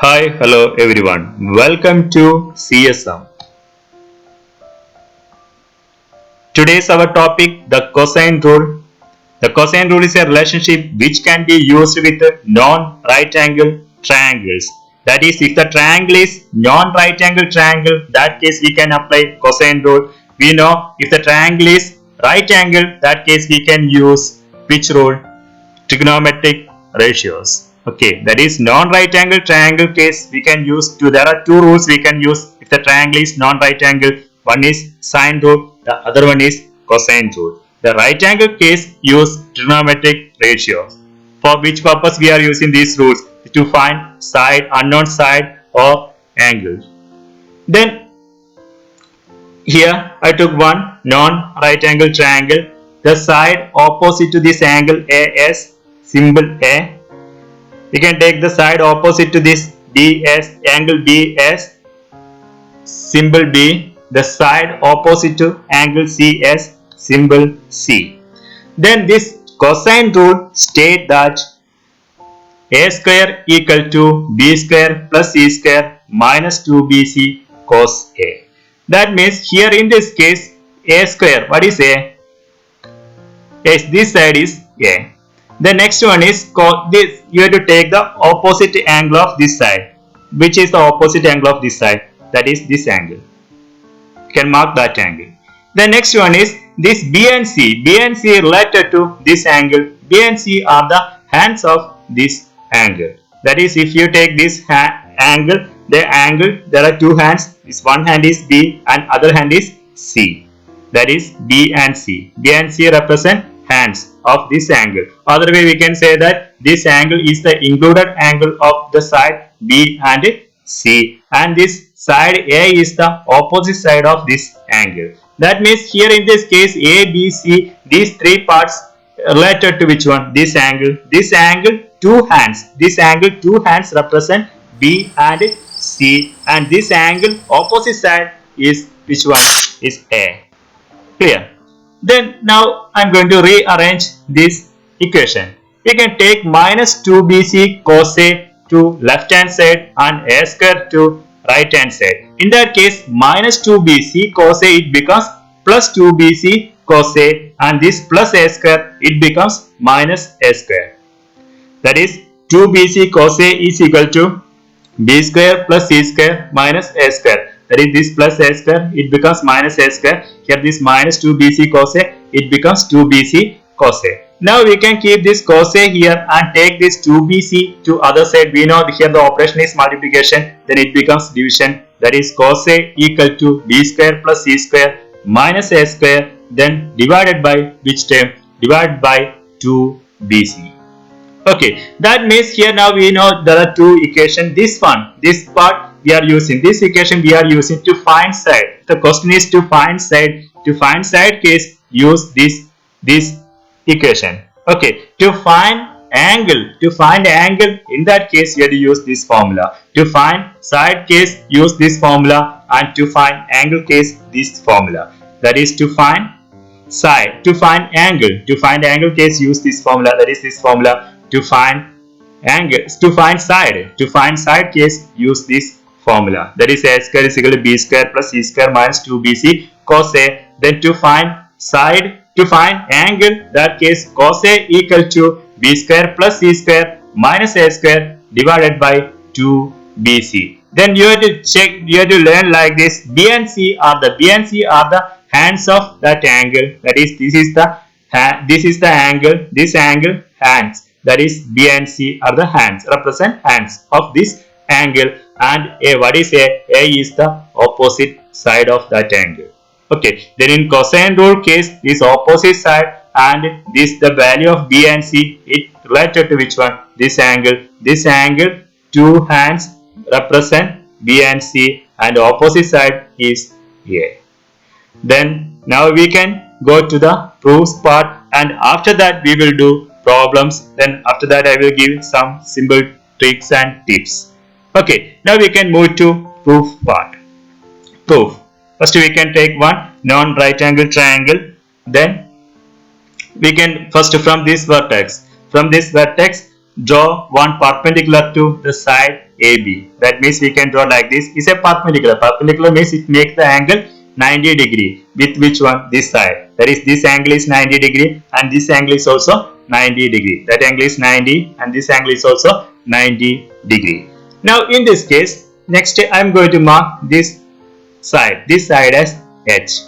Hi, hello everyone. Welcome to CSM. Today's our topic the cosine rule. The cosine rule is a relationship which can be used with non-right angle triangles. That is, if the triangle is non-right angle triangle, that case we can apply cosine rule. We know if the triangle is right angle, that case we can use which rule? Trigonometric ratios. Okay, that is non-right angle triangle case we can use there are two rules we can use if the triangle is non-right angle. One is sine rule, the other one is cosine rule. The right angle case use trigonometric ratios. For which purpose we are using these rules? To find side, unknown side or angle. Then here I took one non-right angle triangle. The side opposite to this angle AS, symbol A. We can take the side opposite to this BS, angle BS, symbol B. The side opposite to angle CS, symbol C. Then this cosine rule state that A square equal to B square plus C square minus 2BC cos A. That means here in this case A square, what is A? Yes, this side is A. The next one is this. You have to take the opposite angle of this side. Which is the opposite angle of this side? That is this angle. You can mark that angle. The next one is this B and C. B and C related to this angle. B and C are the hands of this angle. That is, if you take this angle, there are two hands. This one hand is B and other hand is C. That is B and C. B and C represent hands of this angle. Other way we can say that this angle is the included angle of the side B and C, and this side A is the opposite side of this angle. That means here in this case A, B, C, these three parts related to which one? This angle. This angle two hands. This angle two hands represent B and C, and this angle opposite side is which one? Is A. Clear? Then now I am going to rearrange this equation. We can take minus 2bc cos A to left hand side and A square to right hand side. In that case minus 2bc cos A it becomes plus 2bc cos A, and this plus A square it becomes minus A square. That is 2bc cos A is equal to B square plus C square minus A square. That is this plus A square it becomes minus A square. Here this minus 2bc cos A it becomes 2bc cos A. Now we can keep this cos A here and take this 2bc to other side. We know here the operation is multiplication, then it becomes division. That is cos A equal to B square plus C square minus A square, then divided by which term? Divided by 2bc. Okay, that means here now we know there are two equations. This part we are using, this equation we are using to find side. The question is to find side. To find side case use this equation. Okay, to find angle in that case you have to use this formula. To find side case use this formula, and to find angle case this formula. That is to find side. To find angle case use this formula. That is this formula. To find angle, to find side case use this formula. That is A square is equal to B square plus C square minus 2bc cos A. Then to find side, to find angle, that case cos A equal to B square plus C square minus A square divided by 2bc. Then you have to check, you have to learn like this. B and C are the hands of that angle. That is this is the angle, this angle hands. That is B and C are the hands, represent hands of this angle, and A, what is A? A is the opposite side of that angle. Okay, then in cosine rule case this opposite side and this the value of B and C it related to which one? This angle. This angle two hands represent B and C, and opposite side is A. Then now we can go to the proofs part, and after that we will do problems. Then after that I will give some simple tricks and tips. Okay, now we can move to proof part. Proof. First we can take one non-right angle triangle. Then we can first from this vertex draw one perpendicular to the side AB. That means we can draw like this. It's a perpendicular. Perpendicular means it makes the angle 90 degree. With which one? This side. That is, this angle is 90 degree and this angle is also 90 degree. That angle is 90 and this angle is also 90 degree. Now in this case, next I am going to mark this side as H.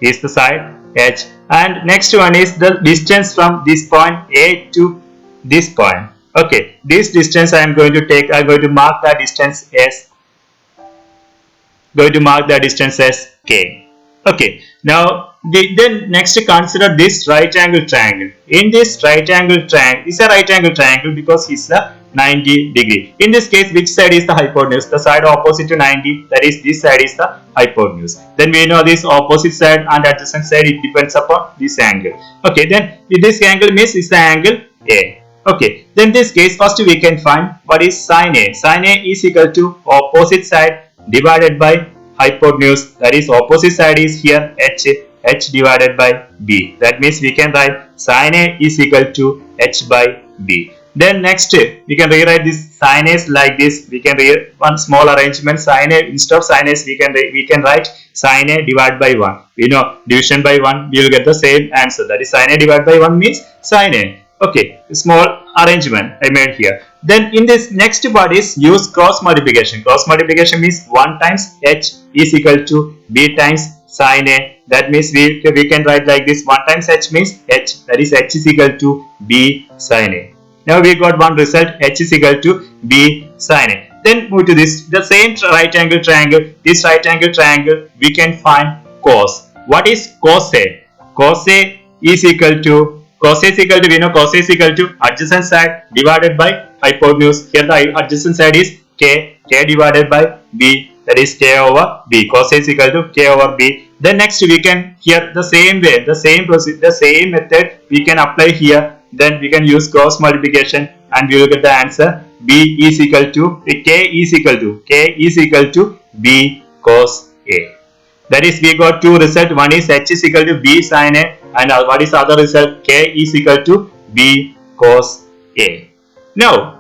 Is the side H, and next one is the distance from this point A to this point. Okay, this distance I am going to take. I am going to mark the distance as K. Okay, now then next consider this right angle triangle. In this right angle triangle, it's a right angle triangle because it's a 90 degree. In this case, which side is the hypotenuse? The side opposite to 90, that is, this side is the hypotenuse. Then we know this opposite side and adjacent side, it depends upon this angle. Okay, then this angle means it's the angle A. Okay, then this case, first we can find what is sin A. Sin A is equal to opposite side divided by hypotenuse. That is, opposite side is here H divided by B. That means we can write sin A is equal to H by B. Then next we can rewrite this sin A like this. We can rewrite one small arrangement. Sin A, instead of sin A we can write sin A divided by 1. We know division by 1 we will get the same answer. That is, sin A divided by 1 means sin A. Okay, small arrangement I made here. Then in this next part is use cross multiplication. Cross multiplication means 1 times H is equal to B times sin A. That means we can write like this. 1 times H means H. That is, H is equal to B sin A. Now we got one result, H is equal to B sin A. Then move to this, the same right angle triangle. This right angle triangle we can find cos. What is cos A? Cos A is equal to, we know cos A is equal to adjacent side divided by hypotenuse. Here the adjacent side is K divided by B. That is K over B. Cos A is equal to K over B. Then next we can, here the same way, the same procedure, the same method we can apply here. Then we can use cross multiplication and we will get the answer. B is equal to, K is equal to B cos A. That is, we got two results. One is H is equal to B sin A, and what is the other result? K is equal to B cos A. Now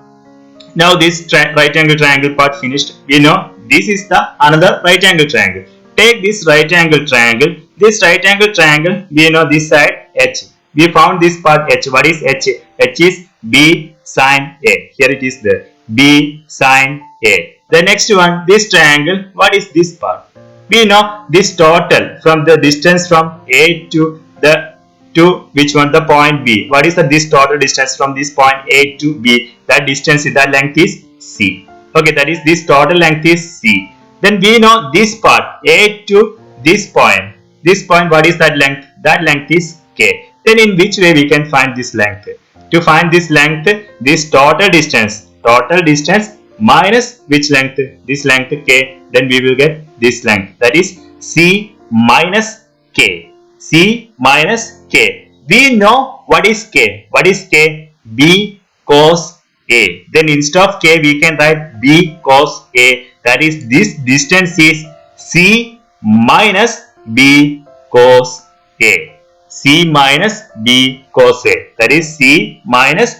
this right angle triangle part finished. We know this is the another right angle triangle. Take this right angle triangle. This right angle triangle, we know this side H. We found this part H. What is H? H is B sin A. Here it is there. B sin A. The next one, this triangle, what is this part? We know this total from the distance from A to which one? The point B. What is this total distance from this point A to B? That distance, that length is C. Okay, that is, this total length is C. Then we know this part A to this point. This point, what is that length? That length is K. Then in which way we can find this length? To find this length, this total distance minus which length? This length K. Then we will get this length. That is C minus K. C minus K. We know what is K. What is K? B cos A. Then instead of K we can write B cos A. That is, this distance is C minus B cos A. C minus B cos A. That is C minus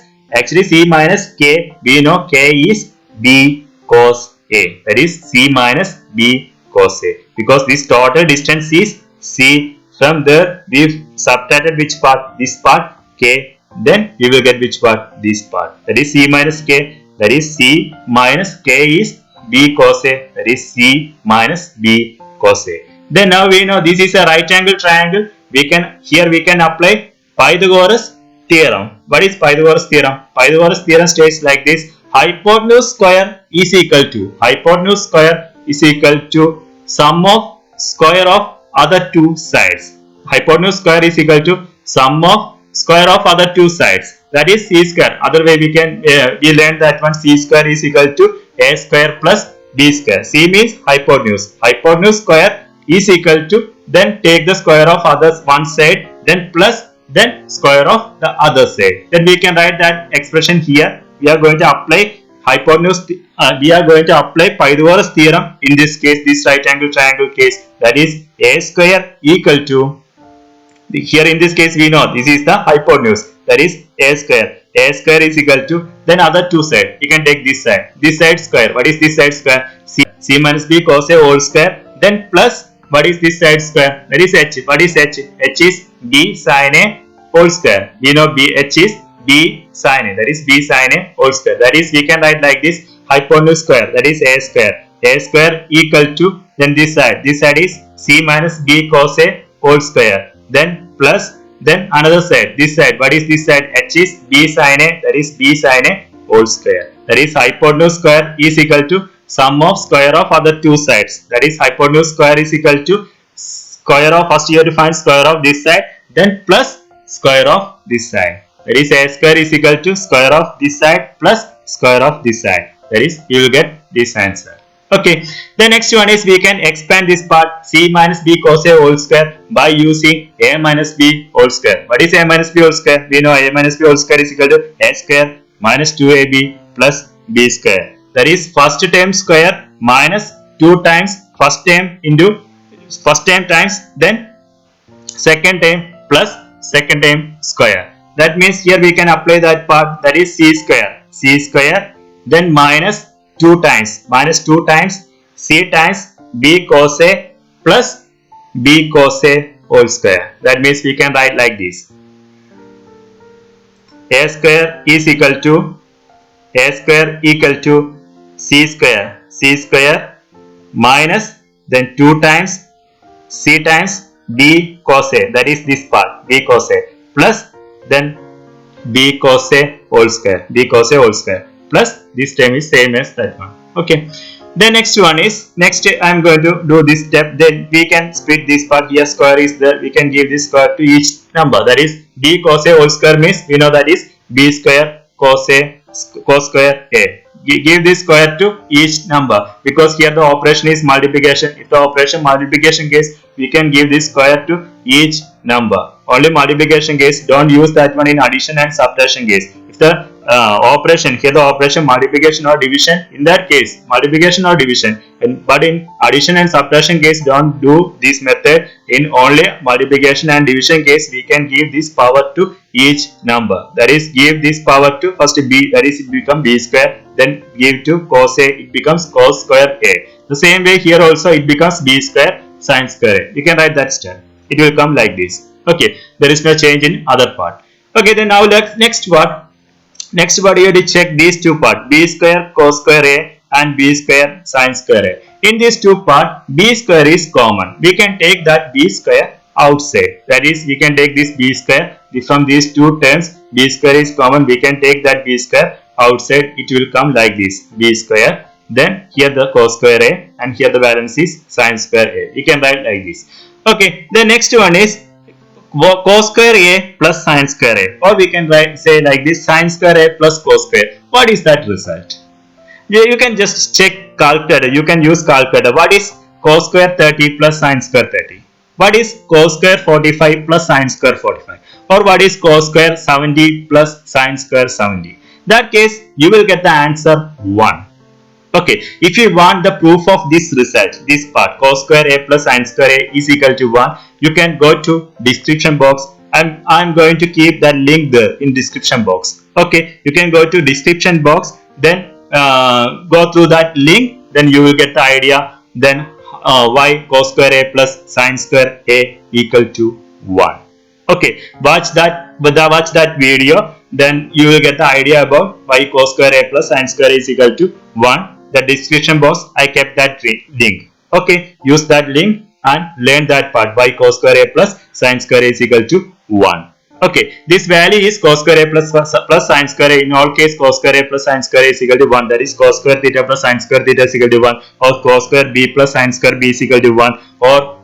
K. We know K is B cos A. That is C minus B cos A. Because this total distance is C. From there we subtracted which part? This part K. Then we will get which part? This part. That is C minus K. That is C minus K is B cos A. That is C minus B cos A. Then now we know this is a right angle triangle. We can apply Pythagoras theorem. What is Pythagoras theorem? Pythagoras theorem states like this: hypotenuse square is equal to sum of square of other two sides. Hypotenuse square is equal to sum of square of other two sides. That is C square. Other way we can we learned that one, C square is equal to A square plus B square. C means hypotenuse. Hypotenuse square is equal to, then take the square of other one side, then plus, then square of the other side. Then we can write that expression here. We are going to apply hypotenuse. We are going to apply Pythagoras theorem in this case, this right angle triangle case. That is A square equal to, here in this case we know this is the hypotenuse. That is A square. A square is equal to, then other two side, you can take this side square. What is this side square? C minus B cos A whole square, then plus, what is this side square? That is H. What is H? H is B sin A whole square. We know B, H is B sin A, that is B sin A whole square. That is, we can write like this, hypotenuse square, that is A square. A square equal to, then this side is C minus B cos A whole square, then plus, then another side, this side, what is this side? H is B sin A, that is B sin A whole square. That is, hypotenuse square is equal to sum of square of other two sides. That is, hypotenuse square is equal to square of, first you have to find square of this side, then plus square of this side. That is, A square is equal to square of this side plus square of this side. That is, you will get this answer. Okay, the next one is, we can expand this part C minus B cos A whole square by using A minus B whole square. What is A minus B whole square? We know A minus B whole square is equal to A square minus 2AB plus B square. That is, first term square minus 2 times first term into first term times then second term plus second term square. That means here we can apply that part, that is C square, then minus 2 times C times B cos A plus B cos A whole square. That means we can write like this, A square is equal to C square minus then 2 times C times B cos A, that is this part, B cos A, plus then B cos A whole square, plus this term is same as that one. Okay, the next one is, next I am going to do this step, then we can split this part. Here square is there, we can give this square to each number. That is, B cos A whole square means we know that is B square cos square A. Give this square to each number, because here the operation is multiplication. If the operation multiplication case, we can give this square to each number. Only multiplication case, don't use that one in addition and subtraction case. If the operation, here the operation multiplication or division, in that case multiplication or division, but in addition and subtraction case, don't do this method. In only multiplication and division case, we can give this power to each number. That is, give this power to first B, that is, it becomes B square, then give to cos A, it becomes cos square A. The same way here also it becomes B square sin square A. You can write that step, it will come like this. Okay, there is no change in other part. Okay, then now let's next what you have to check these two parts, B square cos square A and B square sin square A. In these two parts, B square is common. We can take that B square outside. That is, we can take this B square from these two terms. B square is common. We can take that B square outside. It will come like this, B square. Then here the cos square A and here the balance is sin square A. You can write like this. Okay, the next one is cos square A plus sin square A, or we can say like this, sin square A plus cos square. What is that result? You can just check calculator. You can use calculator. What is cos square 30 plus sin square 30? What is cos square 45 plus sin square 45? Or what is cos square 70 plus sin square 70? That case, you will get the answer 1. Okay, if you want the proof of this result, this part, cos square A plus sin square A is equal to 1, you can go to description box. I'm going to keep that link there in description box. Okay, you can go to description box, then go through that link, then you will get the idea, then why cos square A plus sin square A equal to 1. Okay, watch that video, then you will get the idea about why cos square A plus sin square is equal to 1. The description box, I kept that link. Okay, use that link and learn that part, why cos square A plus sin square A is equal to 1. Okay, this value is cos square A plus sin square A. In all case, cos square A plus sin square A is equal to 1. That is, cos square theta plus sin square theta is equal to 1, or cos square B plus sin square B is equal to 1, or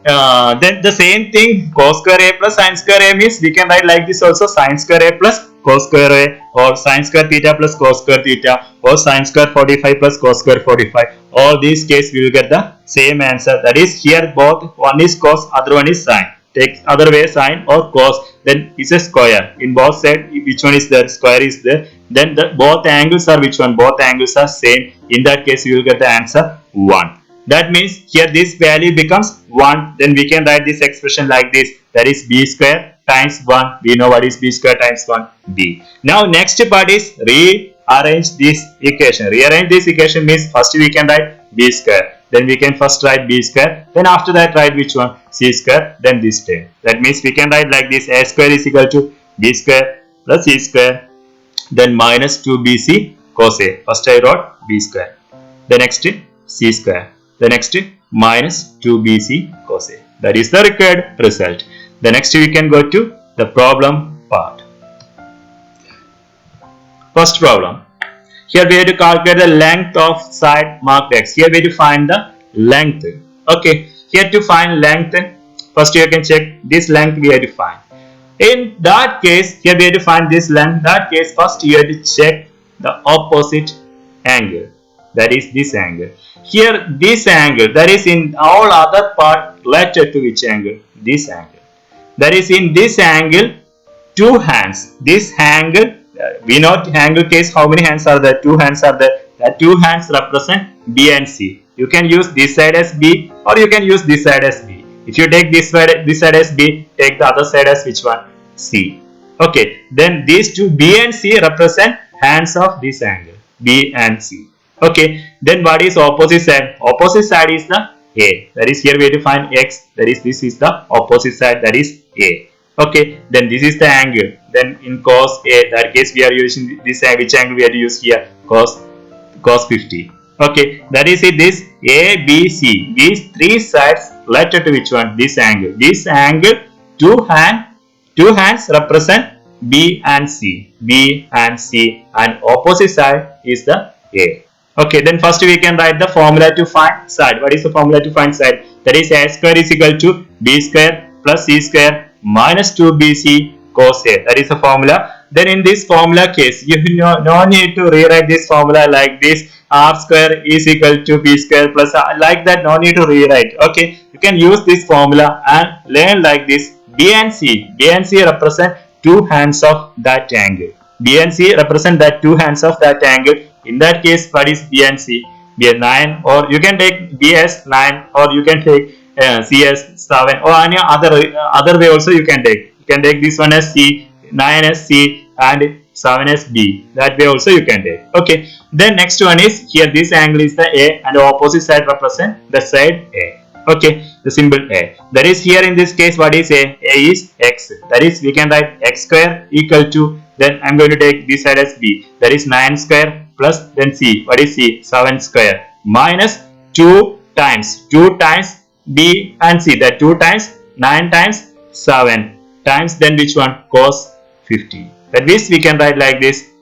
then the same thing, cos square A plus sin square A means we can write like this also, sin square A plus cos square A, or sin square theta plus cos square theta, or sin square 45 plus cos square 45. All these cases we will get the same answer. That is, here both, one is cos, other one is sin. Take other way, sin or cos, then it's a square. In both sides, which one is there? Square is there. Then both angles are which one? Both angles are same. In that case, you will get the answer 1. That means here this value becomes 1. Then we can write this expression like this. That is, B square times 1. We know what is b square times 1, b. Now next part is rearrange this equation. Rearrange this equation means first we can write b square. Then we can first write b square. Then after that write which one? C square. Then this term. That means we can write like this: a square is equal to b square plus c square. Then minus 2bc cos a. First I wrote b square. The next c square. The next minus 2bc cos a. That is the required result. The next we can go to the problem part. First problem. Here we have to calculate the length of side marked x. Here we have to find the length. Okay. Here to find length, first you can check this length we have to find. In that case, here we have to find this length. That case, first you have to check the opposite angle. That is this angle. Here this angle, that is in all other part related to which angle? This angle. That is in this angle, two hands. This angle, we know angle case how many hands are there? Two hands are there. The two hands represent B and C. You can use this side as B or you can use this side as B. If you take this side as B, take the other side as which one? C. Okay. Then these two B and C represent hands of this angle. B and C. Okay. Then what is opposite side? Opposite side is the A. That is here we have to find X. That is this is the opposite side. That is A. Okay. Then this is the angle. Then in cos A, that case we are using this which angle we have to use here? Cos 50. Okay. That is it. This A, B, C. These three sides related to which one? This angle. This angle, two hands represent B and C. B and C, and opposite side is the A. Okay, then first we can write the formula to find side. What is the formula to find side? That is a square is equal to b square plus c square minus 2bc cos a. That is the formula. Then in this formula case, you no need to rewrite this formula like this. R square is equal to b square plus like that. No need to rewrite. Okay, you can use this formula and learn like this. B and C. B and C represent two hands of that angle. B and C represent that two hands of that angle. In that case, what is B and C? B as 9, or you can take B as 9, or you can take C as 7, or any other way also you can take. You can take this one as C, 9 as C, and 7 as B. That way also you can take. Okay. Then next one is here. This angle is the A, and the opposite side represent the side A. Okay, the symbol A. That is here in this case, what is A? A is X. That is we can write X square equal to, then I am going to take this side as B. That is 9 square plus then C. What is C? 7 square minus 2 times B and C. That 2 times 9 times 7 times then which one? Cos 50. That means we can write like this.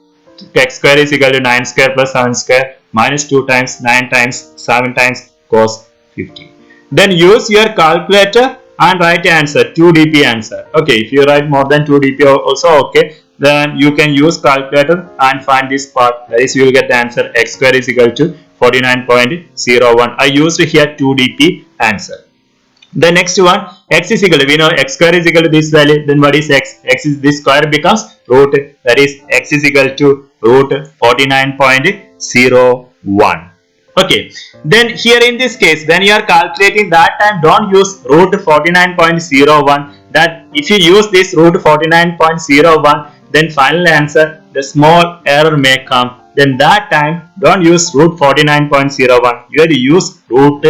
X square is equal to 9 square plus 7 square minus 2 times 9 times 7 times cos 50. Then use your calculator and write answer, 2 dp answer. Okay, if you write more than 2 dp also okay. Then you can use calculator and find this part. That is you will get the answer x square is equal to 49.01. I used here 2 dp answer. The next one, x is equal to, we know x square is equal to this value. Then what is x? X is this square becomes root. That is x is equal to root 49.01. Okay, then here in this case, when you are calculating that time, don't use root 49.01. That if you use this root 49.01, then final answer, the small error may come. Then that time, don't use root 49.01. You have to use root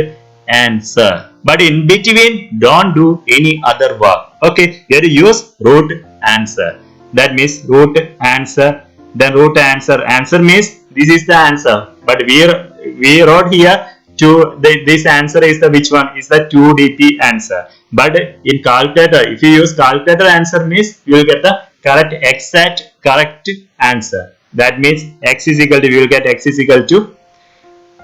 answer. But in between, don't do any other work. Okay, you have to use root answer. That means root answer. Then root answer. Answer means this is the answer. But we wrote here this answer is the which one? Is the 2 dp answer. But in calculator, if you use calculator answer means you will get the correct exact correct answer. That means x is equal to, we will get x is equal to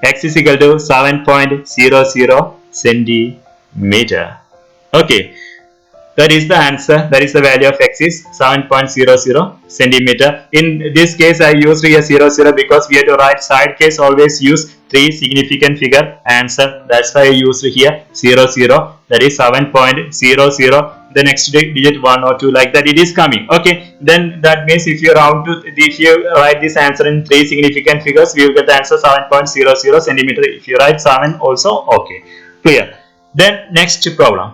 7.00 centimeter. Okay, that is the answer. That is the value of x is 7.00 centimeter. In this case, I used here 00 because we have to write side case. Always use 3 significant figure answer. That's why I used here 00. That is 7.00. The next digit 1 or 2 like that it is coming. Okay, then that means if you write this answer in 3 significant figures, we will get the answer 7.00 centimeter. If you write 7 also okay. Clear. Then next problem.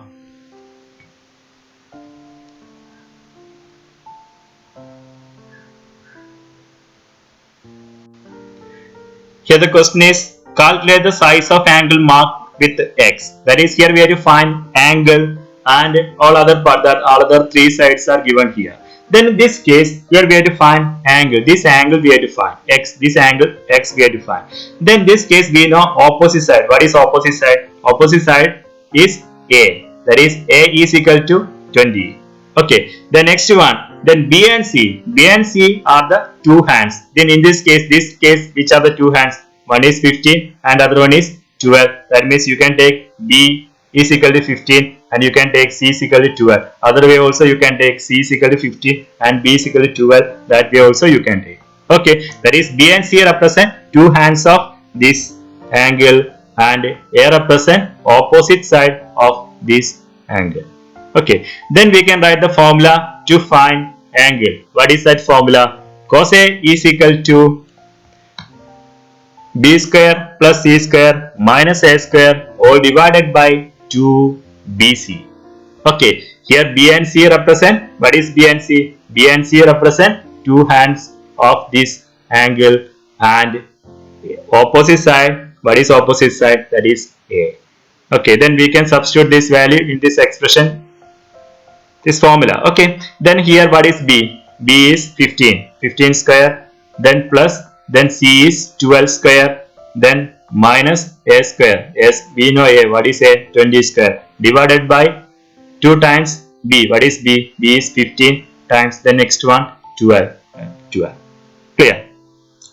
Here the question is calculate the size of angle marked with x. That is, here we have to find angle and all other part, that all other three sides are given here. Then in this case, here we have to find angle. This angle we have to find x. This angle x we have to find. Then this case we know opposite side. What is opposite side? Opposite side is a. That is, a is equal to 20. Okay. The next one. Then B and C. B and C are the two hands. Then in this case, which are the two hands? One is 15 and other one is 12. That means you can take B is equal to 15 and you can take C is equal to 12. Other way also you can take C is equal to 15 and B is equal to 12. That way also you can take. Okay. That is, B and C represent two hands of this angle and A represent opposite side of this angle. Okay, then we can write the formula to find angle. What is that formula? Cos A is equal to B square plus C square minus A square all divided by 2BC. Okay, here B and C represent, what is B and C? B and C represent two hands of this angle and opposite side, what is opposite side? That is A. Okay, then we can substitute this value in this expression, this formula. Okay, then here what is B? B is 15 square, then plus, then C is 12 square, then minus A square. Yes, we know A, what is A? 20 square, divided by 2 times B. What is B? B is 15 times the next one 12. Clear?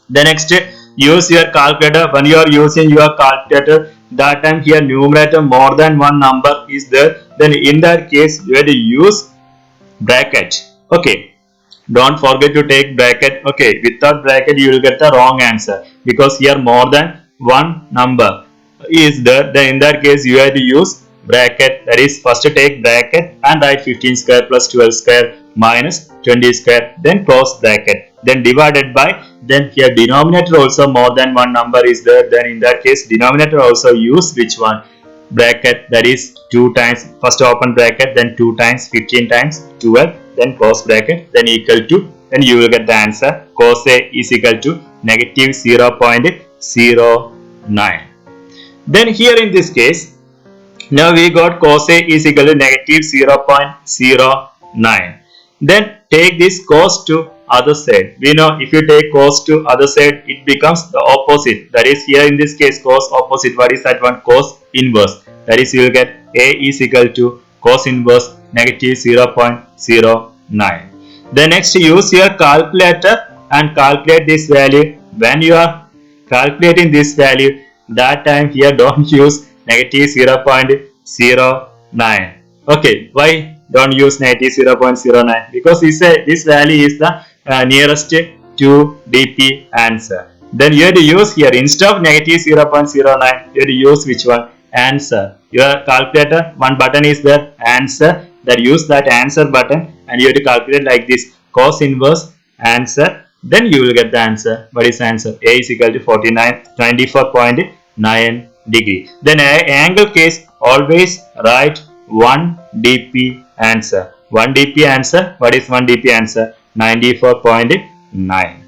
The next, use your calculator. When you are using your calculator, that time here numerator more than one number is there, then in that case you have to use bracket. Okay, don't forget to take bracket. Okay, without bracket you will get the wrong answer, because here more than one number is there. Then in that case you have to use bracket. That is, first take bracket and write 15 square plus 12 square minus 20 square, then close bracket, then divided by, then here denominator also more than one number is there, then in that case denominator also use which one? Bracket. That is 2 times, first open bracket, then 2 times 15 times 12, then close bracket, then equal to, then you will get the answer. Cos A is equal to negative 0.09. Then here in this case, now we got cos A is equal to negative 0.09. Then take this cos to other side. We know if you take cos to other side, it becomes the opposite. That is, here in this case cos opposite. What is that one? Cos inverse. That is, you will get A is equal to cos inverse negative 0.09. Then next, use your calculator and calculate this value. When you are calculating this value, that time here don't use negative 0.09. Okay, why don't use negative 0.09? Because this value is the nearest to DP answer. Then you have to use here, instead of negative 0.09, you have to use which one? Answer. Your calculator, one button is there, answer. That use that answer button and you have to calculate like this, cos inverse answer. Then you will get the answer. What is the answer? A is equal to 94.9 degree. Then angle case, always write 1 dp answer. 1 dp answer. What is 1 dp answer? 94.9.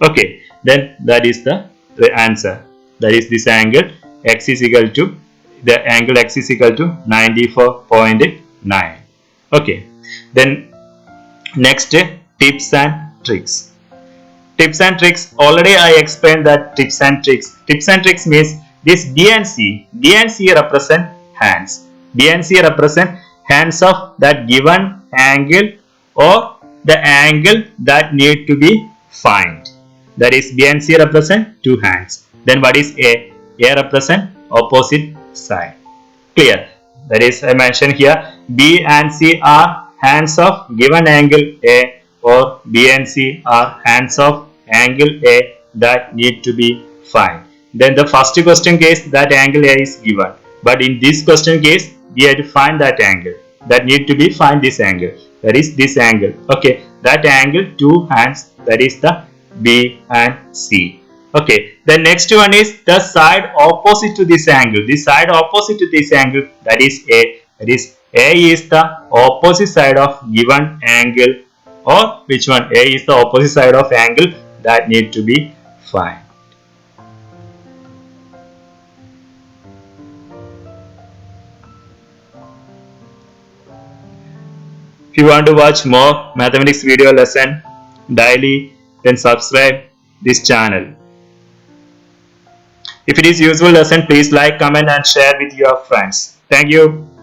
Okay, then that is the answer. That is this angle x is equal to, the angle x is equal to 94.9. Okay, then next, tips and tricks. Tips and tricks, already I explained that tips and tricks. Tips and tricks means this B and C represent hands. B and C represent hands of that given angle or the angle that need to be found. That is, B and C represent two hands. Then what is A? A represent opposite side. Clear? That is, I mentioned here, B and C are hands of given angle A, or B and C are hands of angle A that need to be found. Then the first question case, that angle A is given, but in this question case we have to find that angle that need to be find this angle, that is this angle. Okay, that angle two hands, that is the B and C. Okay, the next one is the side opposite to this angle. The side opposite to this angle, that is A. That is, A is the opposite side of given angle, or which one? A is the opposite side of angle that need to be found. If you want to watch more mathematics video lesson daily, then subscribe this channel. If it is useful lesson, please like, comment and share with your friends. Thank you.